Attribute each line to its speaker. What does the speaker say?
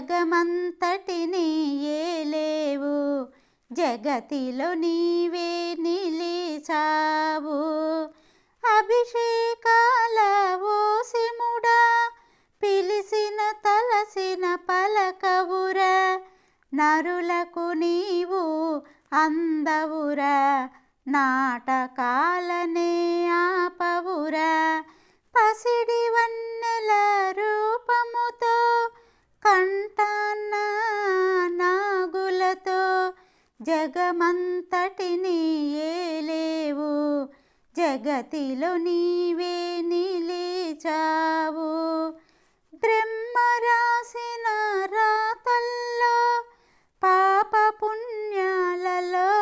Speaker 1: జగమంతటిని ఏలేవు, జగతిలో నీవే నిలిచావు. అభిషేకాల ఓ సిముడా, పిలిసిన తలసిన పలకవురా, నరులకు నీవు అందవురా, నాటకాలనే ఆపవురా. పసిడి వన్నెల రూపముతో, కంటాన్న నాగులతో, జగమంతటిని ఏలేవు, జగతిలో నీవే నిలిచావు. బ్రహ్మ రాసిన